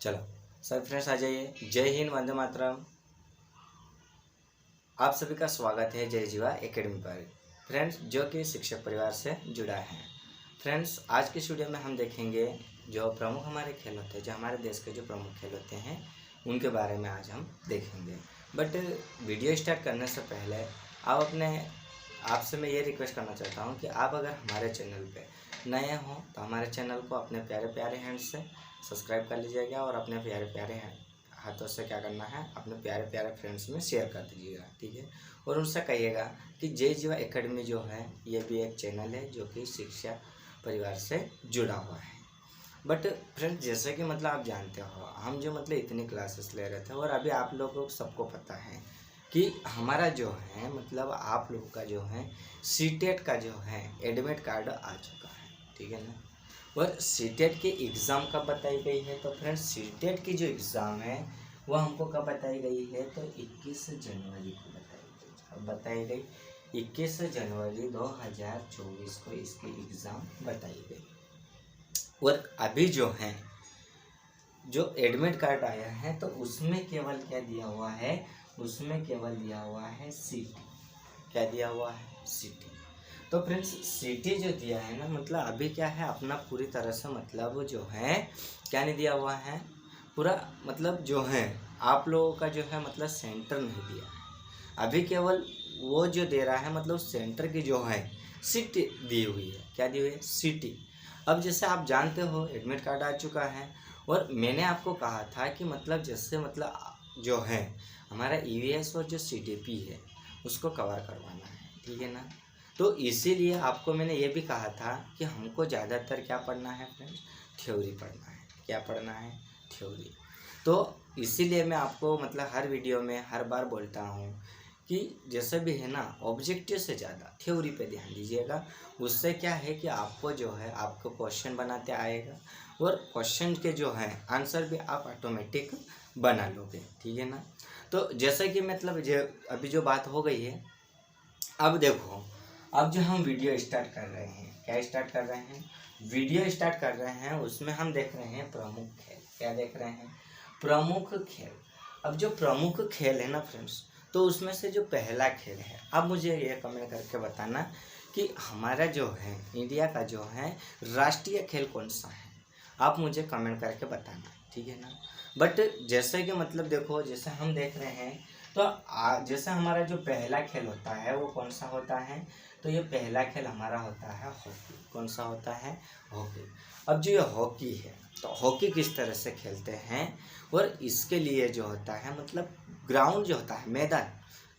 चलो सब फ्रेंड्स आ जाइए। जय हिंद, वंदे मातरम। आप सभी का स्वागत है जय जीवा एकेडमी पर। फ्रेंड्स जो कि शिक्षक परिवार से जुड़ा है। फ्रेंड्स आज की वीडियो में हम देखेंगे जो प्रमुख हमारे खेल होते हैं, जो हमारे देश के जो प्रमुख खेल होते हैं उनके बारे में आज हम देखेंगे। बट वीडियो स्टार्ट करने से पहले आपसे मैं ये रिक्वेस्ट करना चाहता हूँ कि आप अगर हमारे चैनल पे नए हों तो हमारे चैनल को अपने प्यारे प्यारे हैंड से सब्सक्राइब कर लीजिएगा और अपने प्यारे प्यारे हाथों से क्या करना है, अपने प्यारे प्यारे फ्रेंड्स में शेयर कर दीजिएगा, ठीक है। और उनसे कहिएगा कि जय जीवा एकेडमी जो है ये भी एक चैनल है जो कि शिक्षा परिवार से जुड़ा हुआ है। बट फ्रेंड्स जैसे कि आप जानते हो हम जो इतनी क्लासेस ले रहे थे और अभी आप लोगों को सबको पता है कि हमारा जो है आप लोगों का जो है सीटेट का जो है एडमिट कार्ड आ चुका है, ठीक है ना। और सीटेट की एग्ज़ाम कब बताई गई है? तो फ्रेंड्स सीटेट की जो एग्ज़ाम है वो हमको कब बताई गई है? तो 21 जनवरी को बताई गई 21 जनवरी 2024 को इसकी एग्ज़ाम बताई गई। और अभी जो है जो एडमिट कार्ड आया है तो उसमें केवल क्या दिया हुआ है? उसमें केवल दिया हुआ है सीटी। क्या दिया हुआ है? सीटी। तो फ्रेंड्स सीटी जो दिया है ना अभी क्या है अपना पूरी तरह से जो है क्या नहीं दिया हुआ है पूरा जो है आप लोगों का जो है सेंटर नहीं दिया है। अभी केवल वो जो दे रहा है सेंटर की जो है सीटी दी हुई है। क्या दी हुई है? सीटी। अब जैसे आप जानते हो एडमिट कार्ड आ चुका है और मैंने आपको कहा था कि जैसे जो है हमारा ईवीएस और जो सीटीपी है उसको कवर करवाना है, ठीक है ना। तो इसीलिए आपको मैंने ये भी कहा था कि हमको ज़्यादातर क्या पढ़ना है फ्रेंड्स? थ्योरी पढ़ना है। क्या पढ़ना है? थ्योरी। तो इसीलिए मैं आपको हर वीडियो में हर बार बोलता हूँ कि जैसे भी है ना ऑब्जेक्टिव से ज़्यादा थ्योरी पे ध्यान दीजिएगा। उससे क्या है कि आपको जो है आपको क्वेश्चन बनाते आएगा और क्वेश्चन के जो है आंसर भी आप ऑटोमेटिक बना लोगे, ठीक है ना। तो जैसे कि अभी जो बात हो गई है, अब देखो अब जो हम वीडियो स्टार्ट कर रहे हैं, क्या स्टार्ट कर रहे हैं? वीडियो स्टार्ट कर रहे हैं, उसमें हम देख रहे हैं प्रमुख खेल। क्या देख रहे हैं? प्रमुख खेल। अब जो प्रमुख खेल है ना फ्रेंड्स तो उसमें से जो पहला खेल है, अब मुझे ये कमेंट करके बताना कि हमारा जो है इंडिया का जो है राष्ट्रीय खेल कौन सा है। आप मुझे कमेंट करके बताना, ठीक है ना। बट जैसे कि देखो जैसे हम देख रहे हैं तो जैसे हमारा जो पहला खेल होता है वो कौन सा होता है? तो ये पहला खेल हमारा होता है हॉकी। कौन सा होता है? हॉकी। अब जो ये हॉकी है तो हॉकी किस तरह से खेलते हैं और इसके लिए जो होता है ग्राउंड जो होता है मैदान,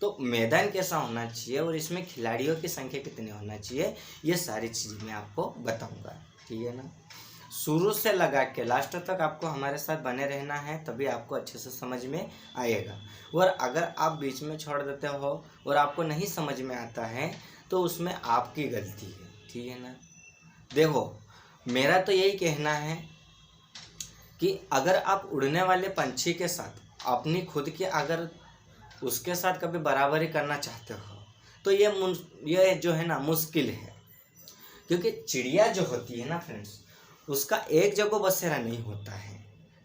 तो मैदान कैसा होना चाहिए और इसमें खिलाड़ियों की संख्या कितनी होना चाहिए, ये सारी चीज़ें मैं आपको बताऊंगा, ठीक है ना। शुरू से लगा के लास्ट तक आपको हमारे साथ बने रहना है, तभी आपको अच्छे से समझ में आएगा। और अगर आप बीच में छोड़ देते हो और आपको नहीं समझ में आता है तो उसमें आपकी गलती है, ठीक है ना। देखो मेरा तो यही कहना है कि अगर आप उड़ने वाले पंछी के साथ अपनी खुद की अगर उसके साथ कभी बराबरी करना चाहते हो तो ये जो है ना मुश्किल है। क्योंकि चिड़िया जो होती है ना फ्रेंड्स उसका एक जगह बसेरा नहीं होता है।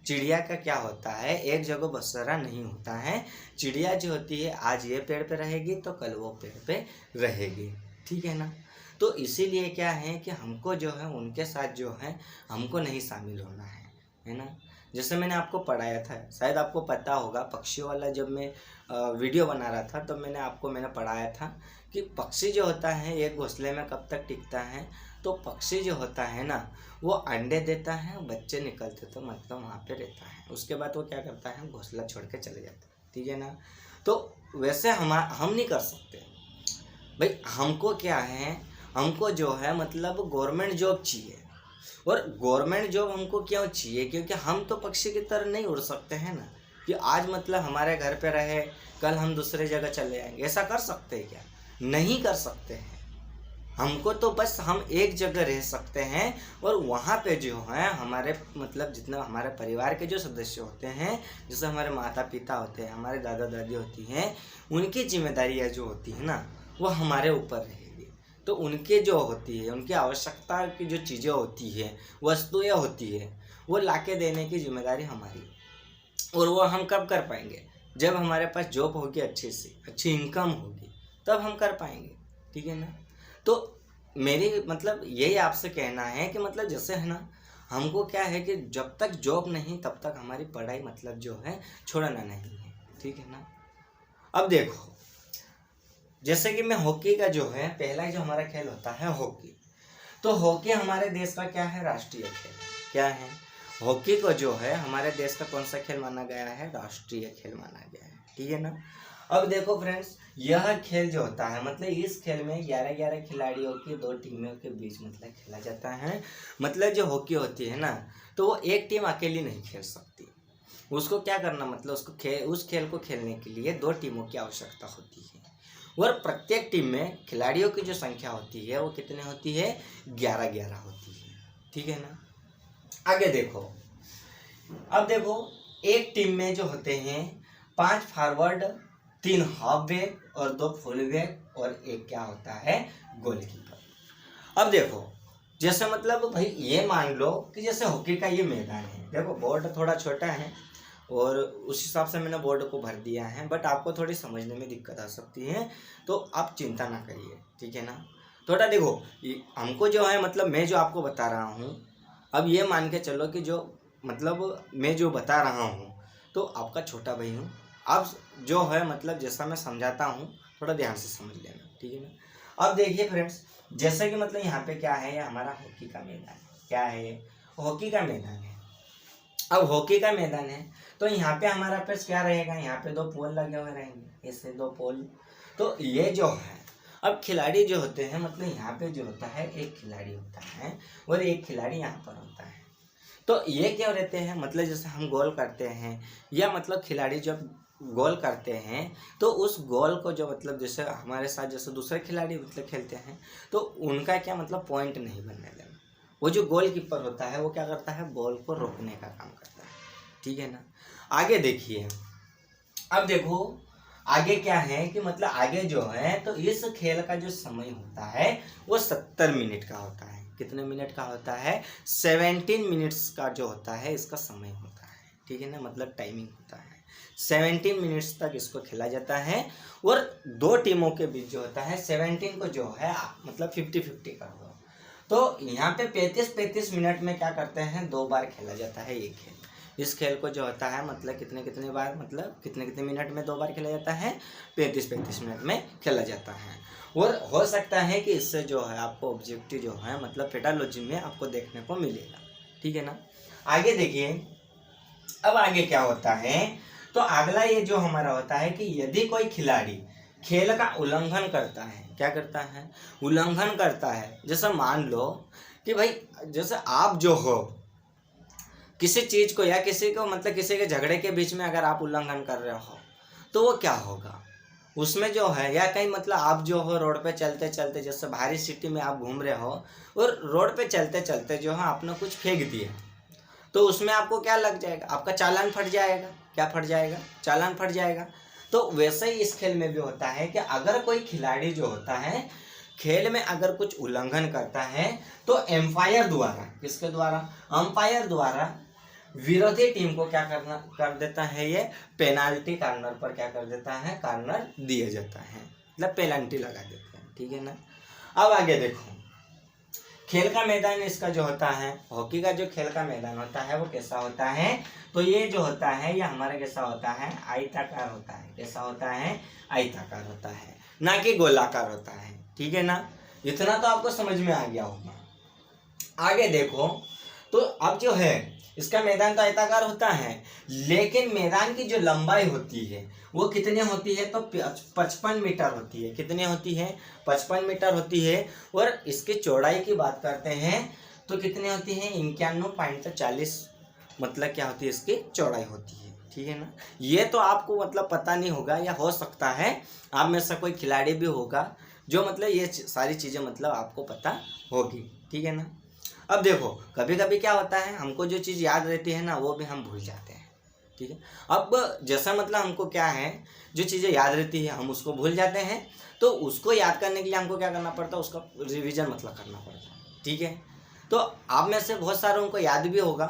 चिड़िया का क्या होता है? एक जगह बसेरा नहीं होता है। चिड़िया जो होती है आज ये पेड़ पे रहेगी तो कल वो पेड़ पे रहेगी, ठीक है ना। तो इसीलिए क्या है कि हमको जो है उनके साथ जो है हमको नहीं शामिल होना है ना। जैसे मैंने आपको पढ़ाया था, शायद आपको पता होगा पक्षियों वाला जब मैं वीडियो बना रहा था तो मैंने पढ़ाया था कि पक्षी जो होता है एक घोंसले में कब तक टिकता है। तो पक्षी जो होता है ना वो अंडे देता है, बच्चे निकलते तो वहाँ पे रहता है, उसके बाद वो क्या करता है घोंसला छोड़ के चले जाता है, ठीक है ना। तो वैसे हम नहीं कर सकते भाई। हमको क्या है, हमको जो है गवर्नमेंट जॉब चाहिए। और गवर्नमेंट जॉब हमको क्यों चाहिए? क्योंकि हम तो पक्षी की तरह नहीं उड़ सकते हैं ना कि आज हमारे घर पे रहे कल हम दूसरे जगह चले जाएंगे। ऐसा कर सकते हैं क्या? नहीं कर सकते हैं। हमको तो बस हम एक जगह रह सकते हैं और वहाँ पे जो है हमारे जितने हमारे परिवार के जो सदस्य होते हैं, जैसे हमारे माता पिता होते हैं, हमारे दादा दादी होती हैं, उनकी जिम्मेदारियाँ जो होती है ना वो हमारे ऊपर रहेगी। तो उनके जो होती है, उनकी आवश्यकता की जो चीज़ें होती है, वस्तुएं होती है, वो लाके देने की जिम्मेदारी हमारी। और वो हम कब कर पाएंगे? जब हमारे पास जॉब होगी, अच्छी सी अच्छी इनकम होगी, तब हम कर पाएंगे। ठीक है ना। तो मेरी मतलब यही आपसे कहना है कि मतलब जैसे है ना, हमको क्या है कि जब तक जॉब नहीं तब तक हमारी पढ़ाई मतलब जो है छोड़ना नहीं है। ठीक है ना। अब देखो, जैसे कि मैं हॉकी का जो है, पहला जो हमारा खेल होता है हॉकी, तो हॉकी हमारे देश का क्या है? राष्ट्रीय खेल क्या है? हॉकी को जो है हमारे देश का कौन सा खेल माना गया है? राष्ट्रीय खेल माना गया है। ठीक है ना। अब देखो फ्रेंड्स, यह खेल जो होता है मतलब इस खेल में 11-11 खिलाड़ियों की 2 टीमों के बीच मतलब खेला जाता है। मतलब जो हॉकी होती है ना, तो वो एक टीम अकेली नहीं खेल सकती। उसको क्या करना, मतलब उस खेल को खेलने के लिए 2 टीमों की आवश्यकता होती है। और प्रत्येक टीम में खिलाड़ियों की जो संख्या होती है वो कितने होती है? 11-11 होती है। ठीक है ना। आगे देखो, अब देखो, एक टीम में जो होते हैं 5 फॉरवर्ड, 3 हाफ बैक और 2 फुल बैक और एक क्या होता है? गोलकीपर। अब देखो, जैसे मतलब भाई ये मान लो कि जैसे हॉकी का ये मैदान है, देखो बोर्ड थोड़ा छोटा है और उस हिसाब से मैंने बोर्ड को भर दिया है, बट आपको थोड़ी समझने में दिक्कत आ सकती है, तो आप चिंता ना करिए। ठीक है ना। थोड़ा देखो, हमको जो है मतलब मैं जो आपको बता रहा हूँ, अब ये मान के चलो कि जो मतलब मैं जो बता रहा हूँ तो आपका छोटा भाई हूँ। अब जो है मतलब जैसा मैं समझाता हूँ थोड़ा ध्यान से समझ लेना। ठीक है ना। अब देखिए फ्रेंड्स, जैसे कि मतलब यहाँ पे क्या है, ये हमारा हॉकी का मैदान है। क्या है? हॉकी का मैदान है। अब हॉकी का मैदान है तो यहाँ पे हमारा पास क्या रहेगा? यहाँ पे 2 पोल लगे हुए रहेंगे, ऐसे 2 पोल। तो ये जो है, अब खिलाड़ी जो होते हैं मतलब यहाँ पे जो होता है एक खिलाड़ी होता है और एक खिलाड़ी यहाँ पर होता है। तो ये क्या रहते हैं, मतलब जैसे हम गोल करते हैं या मतलब खिलाड़ी जब गोल करते हैं तो उस गोल को जो मतलब जैसे हमारे साथ जैसे दूसरे खिलाड़ी मतलब खेलते हैं तो उनका क्या मतलब पॉइंट नहीं बनने देना। वो जो गोल कीपर होता है वो क्या करता है? बॉल को रोकने का काम करता है। ठीक है ना। आगे देखिए, अब देखो आगे क्या है कि मतलब आगे जो है तो इस खेल का जो समय होता है वो 70 मिनट का होता है। कितने मिनट का होता है? 17 मिनट्स का जो होता है इसका समय होता है। ठीक है ना, मतलब टाइमिंग होता है। 17 मिनट्स तक इसको खेला जाता है और 2 टीमों के बीच जो होता है 17 को जो है मतलब 50-50 कर दो। तो यहाँ पे 35-35 मिनट में क्या करते हैं? 2 बार खेला जाता है ये खेल। इस खेल को जो होता है मतलब कितने बार, मतलब कितने मिनट में 2 बार खेला जाता है? 35-35 मिनट में खेला जाता है। और हो सकता है कि इससे जो है आपको ऑब्जेक्टिव जो है मतलब पेडालॉजी में आपको देखने को मिलेगा। ठीक है ना। आगे देखिए, अब आगे क्या होता है, तो अगला ये जो हमारा होता है कि यदि कोई खिलाड़ी खेल का उल्लंघन करता है, क्या करता है? उल्लंघन करता है। जैसे मान लो कि भाई जैसे आप जो हो किसी चीज को या किसी को मतलब किसी के झगड़े के बीच में अगर आप उल्लंघन कर रहे हो तो वो क्या होगा उसमें जो है, या कहीं मतलब आप जो हो रोड पे चलते चलते जैसे भारी सिटी में आप घूम रहे हो और रोड पे चलते चलते जो है आपने कुछ फेंक दिया तो उसमें आपको क्या लग जाएगा? आपका चालान फट जाएगा। क्या फट जाएगा? चालान फट जाएगा। तो वैसे ही इस खेल में भी होता है कि अगर कोई खिलाड़ी जो होता है खेल में अगर कुछ उल्लंघन करता है तो एम्पायर द्वारा, किसके द्वारा? अंपायर द्वारा विरोधी टीम को क्या करना कर देता है? ये पेनाल्टी कॉर्नर पर क्या कर देता है? कॉर्नर दिया जाता है, मतलब पेनल्टी लगा देते हैं। ठीक है ना। अब आगे देखो, खेल का मैदान इसका जो होता है, हॉकी का जो खेल का मैदान होता है वो कैसा होता है? तो ये जो होता है ये हमारा कैसा होता है? आयताकार होता है। कैसा होता है? आयताकार होता है, ना कि गोलाकार होता है। ठीक है ना। इतना तो आपको समझ में आ गया होगा। आगे देखो, तो अब जो है इसका मैदान तो आयताकार होता है लेकिन मैदान की जो लंबाई होती है वो कितनी होती है? तो 55 मीटर होती है। कितनी होती है? 55 मीटर होती है। और इसकी चौड़ाई की बात करते हैं तो कितनी होती है? 51.40 मतलब क्या होती है? इसकी चौड़ाई होती है। ठीक है ना। ये तो आपको मतलब पता नहीं होगा या हो सकता है आप में से कोई खिलाड़ी भी होगा जो मतलब ये सारी चीज़ें मतलब आपको पता होगी। ठीक है ना। अब देखो, कभी कभी क्या होता है हमको जो चीज़ याद रहती है ना वो भी हम भूल जाते हैं। ठीक है। अब जैसा मतलब हमको क्या है, जो चीज़ें याद रहती है हम उसको भूल जाते हैं, तो उसको याद करने के लिए हमको क्या करना पड़ता है, उसका रिवीजन मतलब करना पड़ता है। ठीक है। तो आप में से बहुत सारों को याद भी होगा,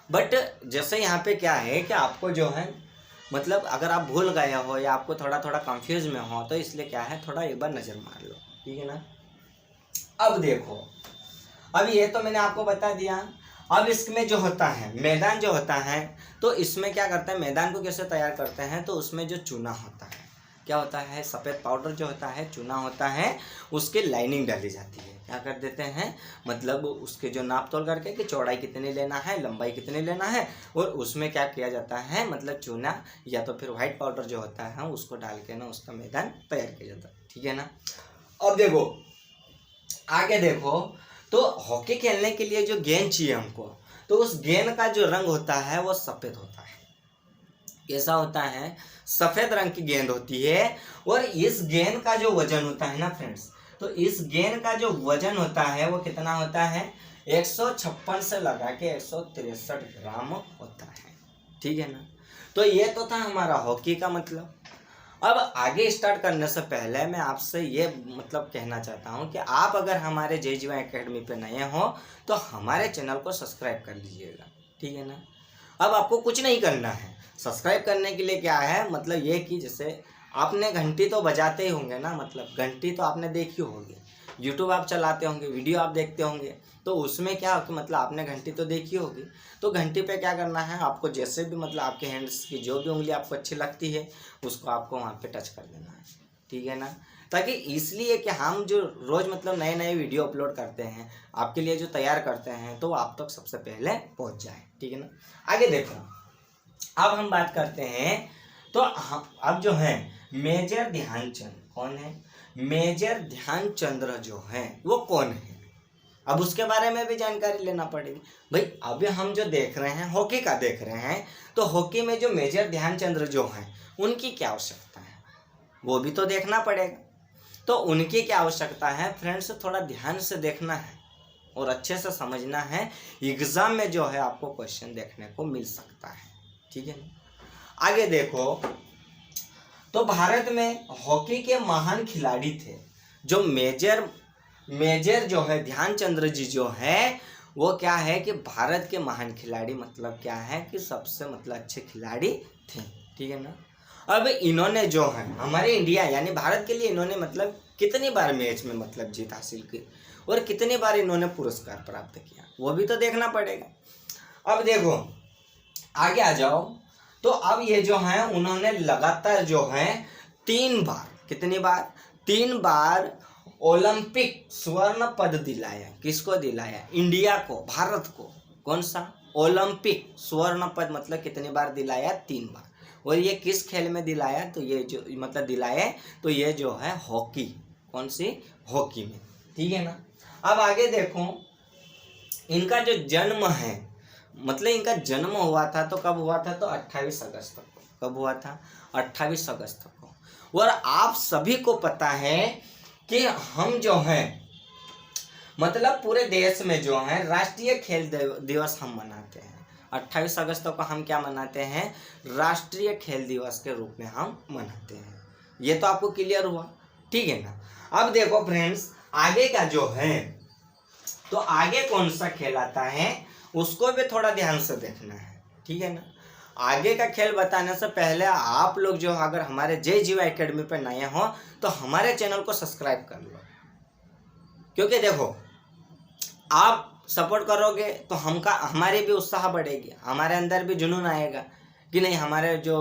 बट जैसे यहाँ पे क्या है कि आपको जो है मतलब अगर आप भूल गए हो या आपको थोड़ा थोड़ा कंफ्यूज में हो, तो इसलिए क्या है, थोड़ा एक बार नज़र मार लो। ठीक है ना। अब देखो, अब ये तो मैंने आपको बता दिया। अब इसमें जो होता है मैदान जो होता है, तो इसमें क्या करता है, मैदान को कैसे तैयार करते हैं, तो उसमें जो चूना होता है, क्या होता है, सफ़ेद पाउडर जो होता है, चूना होता है, उसकी लाइनिंग डाली जाती है। क्या कर देते हैं, मतलब उसके जो नाप तोल करके कि चौड़ाई कितनी लेना है, लंबाई कितनी लेना है, और उसमें क्या किया जाता है, मतलब चूना या तो फिर वाइट पाउडर जो होता है उसको डाल के ना उसका मैदान तैयार किया जाता है। ठीक है ना। अब देखो आगे देखो, तो हॉकी खेलने के लिए जो गेंद चाहिए हमको, तो उस गेंद का जो रंग होता है वो सफ़ेद होता है। कैसा होता है, सफ़ेद रंग की गेंद होती है। और इस गेंद का जो वजन होता है ना फ्रेंड्स, तो इस गेंद का जो वजन होता है वो कितना होता है, 156 से लगा के 163 ग्राम होता है। ठीक है ना। तो ये तो था हमारा हॉकी का मतलब। अब आगे स्टार्ट करने से पहले मैं आपसे ये मतलब कहना चाहता हूँ कि आप अगर हमारे जय जीवा एकेडमी पे नए हो तो हमारे चैनल को सब्सक्राइब कर लीजिएगा। ठीक है ना। अब आपको कुछ नहीं करना है, सब्सक्राइब करने के लिए क्या है, मतलब ये कि जैसे आपने घंटी तो बजाते ही होंगे ना, मतलब घंटी तो आपने देखी होगी, यूट्यूब आप चलाते होंगे, वीडियो आप देखते होंगे, तो उसमें क्या हो कि मतलब आपने घंटी तो देखी होगी। तो घंटी पे क्या करना है, आपको जैसे भी मतलब आपके हैंड्स की जो भी उंगली आपको अच्छी लगती है उसको आपको वहाँ पे टच कर देना है। ठीक है ना। ताकि इसलिए कि हम जो रोज़ मतलब नए नए वीडियो अपलोड करते हैं आपके लिए जो तैयार करते हैं, तो आप तक सबसे पहले पहुँच जाए। ठीक है ना। आगे देखो, अब हम बात करते हैं, तो हम अब जो है मेजर ध्यानचंद कौन है, मेजर ध्यानचंद जो है वो कौन है, अब उसके बारे में भी जानकारी लेना पड़ेगी भाई। अभी हम जो देख रहे हैं हॉकी का देख रहे हैं, तो हॉकी में जो मेजर ध्यानचंद जो हैं उनकी क्या आवश्यकता है वो भी तो देखना पड़ेगा। तो उनकी क्या आवश्यकता है फ्रेंड्स, थोड़ा ध्यान से देखना है और अच्छे से समझना है, एग्जाम में जो है आपको क्वेश्चन देखने को मिल सकता है। ठीक है ना। आगे देखो, तो भारत में हॉकी के महान खिलाड़ी थे, जो मेजर जो है ध्यानचंद जी जो है वो क्या है कि भारत के महान खिलाड़ी मतलब क्या है कि सबसे मतलब अच्छे खिलाड़ी थे। ठीक है ना। अब इन्होंने जो है हमारे इंडिया यानी भारत के लिए इन्होंने मतलब कितनी बार मैच में मतलब जीत हासिल की और कितनी बार इन्होंने पुरस्कार प्राप्त किया वो भी तो देखना पड़ेगा। अब देखो आगे आ जाओ, तो अब ये जो है उन्होंने लगातार जो है 3 बार, कितनी बार, 3 बार ओलंपिक स्वर्ण पद दिलाया। किसको दिलाया, इंडिया को, भारत को। कौन सा, ओलंपिक स्वर्ण पद मतलब कितनी बार दिलाया, 3 बार। और ये किस खेल में दिलाया, तो ये जो मतलब दिलाए, तो ये जो है हॉकी, कौन सी, हॉकी में। ठीक है ना। अब आगे देखो, इनका जो जन्म है मतलब इनका जन्म हुआ था तो कब हुआ था, तो 28 अगस्त को। कब हुआ था, 28 अगस्त को। और आप सभी को पता है कि हम जो हैं मतलब पूरे देश में जो है राष्ट्रीय खेल दिवस हम मनाते हैं। 28 अगस्त को हम क्या मनाते हैं, राष्ट्रीय खेल दिवस के रूप में हम मनाते हैं। ये तो आपको क्लियर हुआ। ठीक है ना। अब देखो फ्रेंड्स, आगे का जो है, तो आगे कौन सा खेल आता है उसको भी थोड़ा ध्यान से देखना है। ठीक है ना। आगे का खेल बताने से पहले आप लोग जो अगर हमारे जय जीवा एकेडमी पर नए हो तो हमारे चैनल को सब्सक्राइब कर लो, क्योंकि देखो आप सपोर्ट करोगे तो हमारी भी उत्साह बढ़ेगी, हमारे अंदर भी जुनून आएगा कि नहीं हमारे जो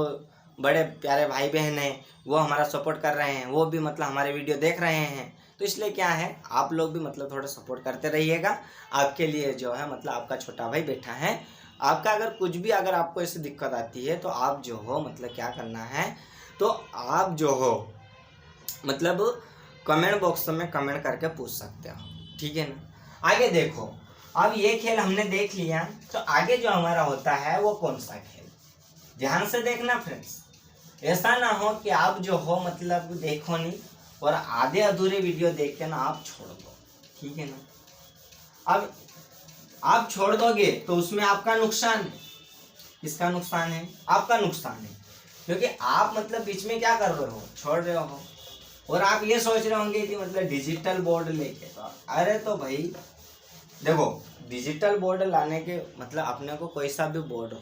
बड़े प्यारे भाई बहन हैं वो हमारा सपोर्ट कर रहे हैं, वो भी मतलब हमारे वीडियो देख रहे हैं। तो इसलिए क्या है, आप लोग भी मतलब थोड़ा सपोर्ट करते रहिएगा। आपके लिए जो है मतलब आपका छोटा भाई बैठा है। आपका अगर कुछ भी अगर आपको ऐसी दिक्कत आती है तो आप जो हो मतलब क्या करना है, तो आप जो हो मतलब कमेंट बॉक्स में कमेंट करके पूछ सकते हो। ठीक है ना। आगे देखो, अब ये खेल हमने देख लिया, तो आगे जो हमारा होता है वो कौन सा खेल, ध्यान से देखना फ्रेंड्स। ऐसा ना हो कि आप जो हो मतलब देखो नहीं और आधे अधूरे वीडियो देख के ना आप छोड़ दो। ठीक है ना। अब आप छोड़ दोगे तो उसमें आपका नुकसान है। किसका नुकसान है? आपका नुकसान है, क्योंकि आप मतलब बीच में क्या कर रहे हो, छोड़ रहे हो। और आप ये सोच रहे होंगे कि मतलब डिजिटल बोर्ड लेके, तो अरे तो भाई देखो, डिजिटल बोर्ड लाने के मतलब अपने को कोई सा भी बोर्ड हो,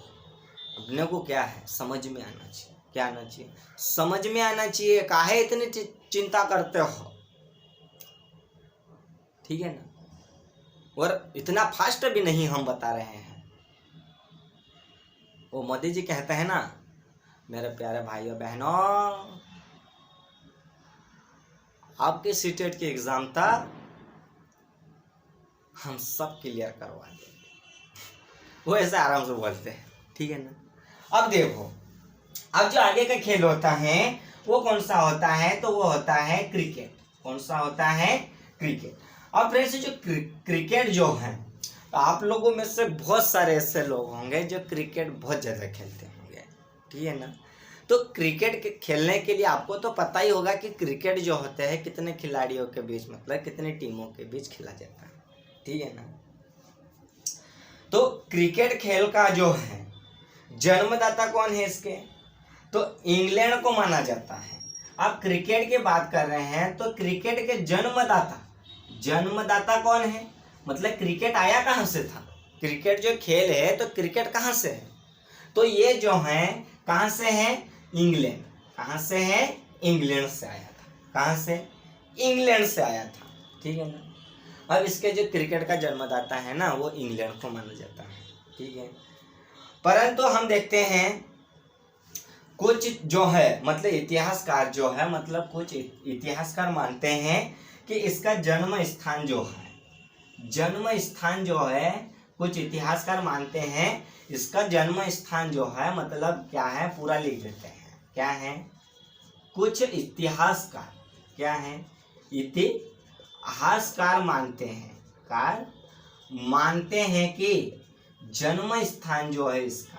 अपने को क्या है, समझ में आना चाहिए। क्या आना चाहिए? समझ में आना चाहिए। काहे इतनी चिंता करते हो, ठीक है ना। और इतना फास्ट भी नहीं हम बता रहे हैं। वो मोदी जी कहते हैं ना, मेरे प्यारे भाइयों बहनों, आपके सीटेट के एग्जाम था, हम सब क्लियर करवा देंगे। वो ऐसे आराम से बोलते हैं, ठीक है ना। अब देखो, अब जो आगे का खेल होता है वो कौन सा होता है? तो वो होता है क्रिकेट। कौन सा होता है? क्रिकेट। अब फ्रेंड्स, जो क्रिकेट जो है, तो आप लोगों में से बहुत सारे ऐसे लोग होंगे जो क्रिकेट बहुत ज़्यादा खेलते होंगे, ठीक है ना। तो क्रिकेट के खेलने के लिए आपको तो पता ही होगा कि क्रिकेट जो होता है कितने खिलाड़ियों के बीच, मतलब कितने टीमों के बीच खेला जाता है, ठीक है ना। तो क्रिकेट खेल का जो है जन्मदाता कौन है इसके? तो इंग्लैंड को माना जाता है। अब क्रिकेट की बात कर रहे हैं तो क्रिकेट के जन्मदाता कौन है? मतलब क्रिकेट आया कहाँ से था? क्रिकेट जो खेल है तो क्रिकेट कहाँ से है? तो ये जो है कहाँ से है? इंग्लैंड। कहाँ से है? इंग्लैंड से आया था। कहाँ से? इंग्लैंड से आया था, ठीक है ना। अब इसके जो क्रिकेट का जन्मदाता है ना, वो इंग्लैंड को माना जाता है, ठीक है। परंतु हम देखते हैं कुछ जो है मतलब इतिहासकार जो है, मतलब कुछ इतिहासकार मानते हैं कि इसका जन्म स्थान जो है, कुछ इतिहासकार मानते हैं इसका जन्म स्थान जो है, मतलब क्या है, पूरा लिख देते हैं। क्या है? कुछ इतिहासकार क्या है? इतिहासकार मानते हैं कि जन्म स्थान जो है इसका,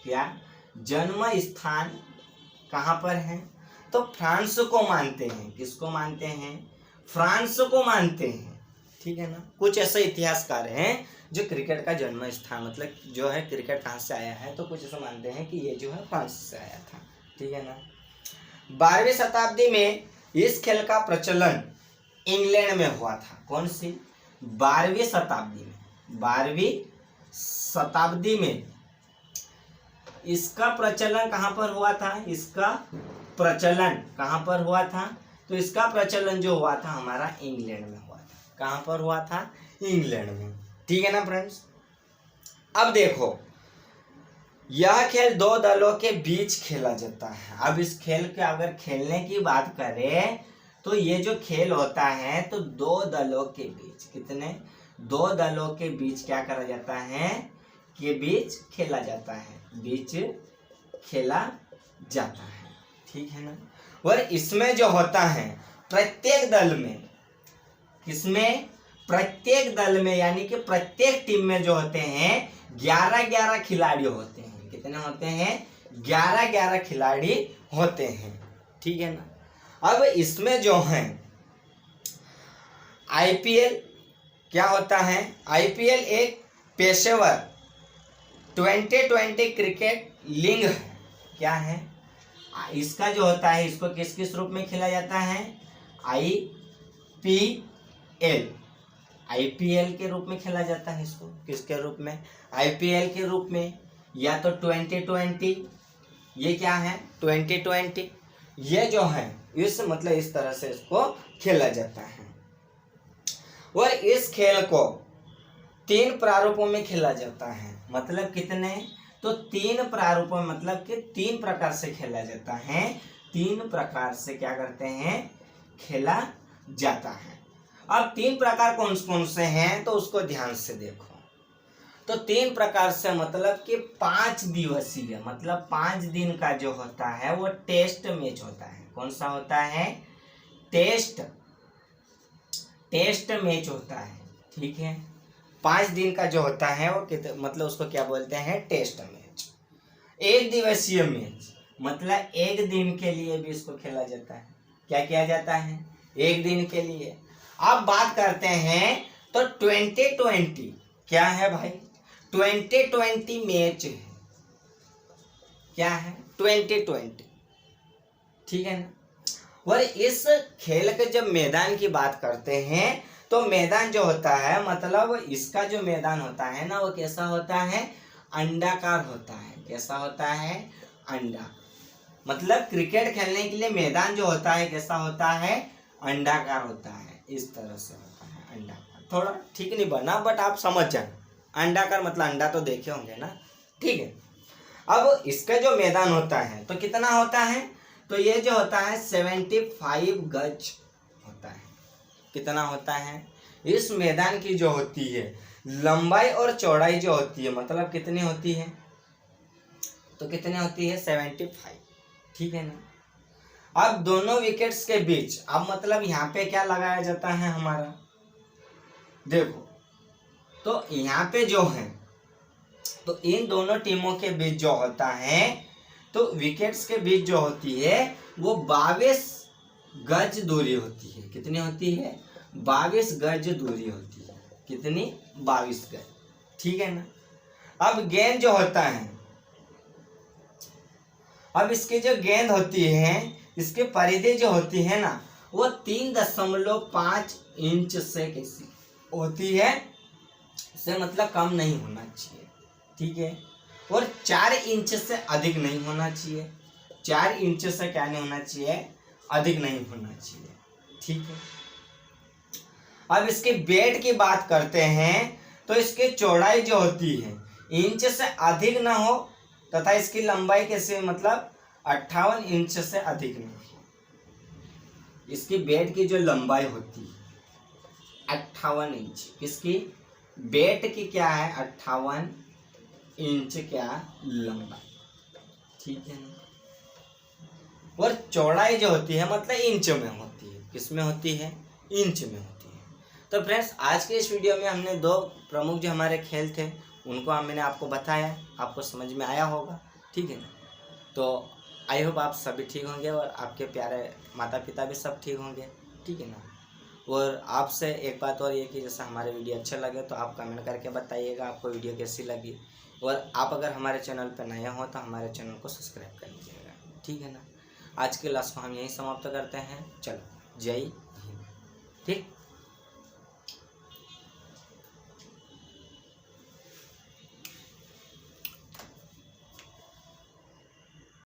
क्या जन्म स्थान कहाँ पर है? तो फ्रांस को मानते हैं। किसको मानते हैं? फ्रांस को मानते हैं, ठीक है ना। कुछ ऐसे इतिहासकार हैं जो क्रिकेट का जन्म स्थान मतलब जो है क्रिकेट कहाँ से आया है, तो कुछ ऐसा मानते हैं कि ये जो है फ्रांस से आया था, ठीक है ना। 12वीं शताब्दी में इस खेल का प्रचलन इंग्लैंड में हुआ था। कौन सी? 12वीं शताब्दी में। 12वीं शताब्दी में इसका प्रचलन कहाँ पर हुआ था? इसका प्रचलन कहाँ पर हुआ था? तो इसका प्रचलन जो हुआ था हमारा इंग्लैंड में हुआ था। कहाँ पर हुआ था? इंग्लैंड में, ठीक है ना फ्रेंड्स। अब देखो, यह खेल दो दलों के बीच खेला जाता है। अब इस खेल के अगर खेलने की बात करें तो ये जो खेल होता है तो दो दलों के बीच, कितने? दो दलों के बीच क्या करा जाता है? के बीच खेला जाता है, बीच खेला जाता है, ठीक है ना। और इसमें जो होता है प्रत्येक दल में, किसमें? प्रत्येक दल में यानी कि प्रत्येक टीम में जो होते हैं 11-11 खिलाड़ी होते हैं। कितने होते हैं? 11-11 खिलाड़ी होते हैं, ठीक है ना। अब इसमें जो है आईपीएल क्या होता है? आईपीएल एक पेशेवर 2020 क्रिकेट लीग है। क्या है? इसका जो होता है इसको किस किस रूप में खेला जाता है? आईपीएल के रूप में खेला जाता है इसको। किसके रूप में? आईपीएल के रूप में, या तो 2020, ये क्या है? 2020, ये जो है इस मतलब इस तरह से इसको खेला जाता है। और इस खेल को 3 प्रारूपों में खेला जाता है। मतलब कितने? तो 3 प्रारूपों में, मतलब कि 3 प्रकार से खेला जाता है। 3 प्रकार से क्या करते हैं? खेला जाता है। अब 3 प्रकार कौन कौन से हैं तो उसको ध्यान से देखो। तो 3 प्रकार से मतलब कि 5 दिवसीय, मतलब 5 दिन का जो होता है वो टेस्ट मैच होता है। कौन सा होता है? टेस्ट मैच होता है, ठीक है। 5 दिन का जो होता है वो मतलब उसको क्या बोलते हैं? Test match. 1 दिवसीय मैच मतलब 1 दिन के लिए भी इसको खेला जाता है। क्या किया जाता है? 1 दिन के लिए। अब बात करते हैं तो 2020 क्या है भाई? 2020 मैच है, क्या है 20-20, ठीक है ना। और इस खेल के जब मैदान की बात करते हैं तो मैदान जो होता है मतलब इसका जो मैदान होता है ना वो कैसा होता है, अंडाकार होता है। कैसा होता है, अंडा। मतलब क्रिकेट खेलने के लिए मैदान जो होता है कैसा होता है, अंडाकार होता है। इस तरह से होता है अंडाकार। थोड़ा ठीक नहीं बना बट आप समझ जाए, अंडाकार मतलब अंडा तो देखे होंगे ना, ठीक है। अब इसका जो मैदान होता है तो कितना होता है, तो ये जो होता है 75 गज होता है। कितना होता है, इस मैदान की जो होती है लंबाई और चौड़ाई जो होती है मतलब कितनी होती है, तो कितनी होती है 75, ठीक है ना। अब दोनों विकेट्स के बीच अब मतलब यहाँ पे क्या लगाया जाता है हमारा, देखो तो यहाँ पे जो है तो इन दोनों टीमों के बीच जो होता है तो विकेट्स के बीच जो होती है वो 22 गज दूरी होती है। कितनी होती है, 22 गज दूरी होती है। कितनी, 22 गज, ठीक है ना। अब गेंद जो होता है, अब इसकी जो गेंद होती है इसकी परिधि जो होती है ना वो 3.5 इंच से कैसी होती है, से मतलब कम नहीं होना चाहिए, ठीक है। और 4 इंच से अधिक नहीं होना चाहिए। 4 इंच से क्या नहीं होना चाहिए, अधिक नहीं होना चाहिए, ठीक है। अब इसके बैट की बात करते हैं तो इसकी चौड़ाई जो होती है इंच से अधिक ना हो तथा इसकी लंबाई कैसे मतलब 58 इंच से अधिक नहीं हो। इसकी बैट की जो लंबाई होती है 58 इंच, किसकी, बैट की क्या है 58 इंच क्या लंबाई, ठीक है ना। और चौड़ाई जो होती है मतलब इंच में होती है। किस में होती है, इंच में होती है। तो फ्रेंड्स आज के इस वीडियो में हमने 2 प्रमुख जो हमारे खेल थे उनको मैंने आपको बताया, आपको समझ में आया होगा, ठीक है ना। तो आई होप आप सभी ठीक होंगे और आपके प्यारे माता पिता भी सब ठीक होंगे, ठीक है ना। और आपसे एक बात और ये कि जैसा हमारे वीडियो अच्छे लगे तो आप कमेंट करके बताइएगा आपको वीडियो कैसी लगी। और आप अगर हमारे चैनल पर नए हो तो हमारे चैनल को सब्सक्राइब कर लीजिएगा, ठीक है ना। आज के क्लास को हम यहीं समाप्त करते हैं। चलो, जय हिंद, ठीक।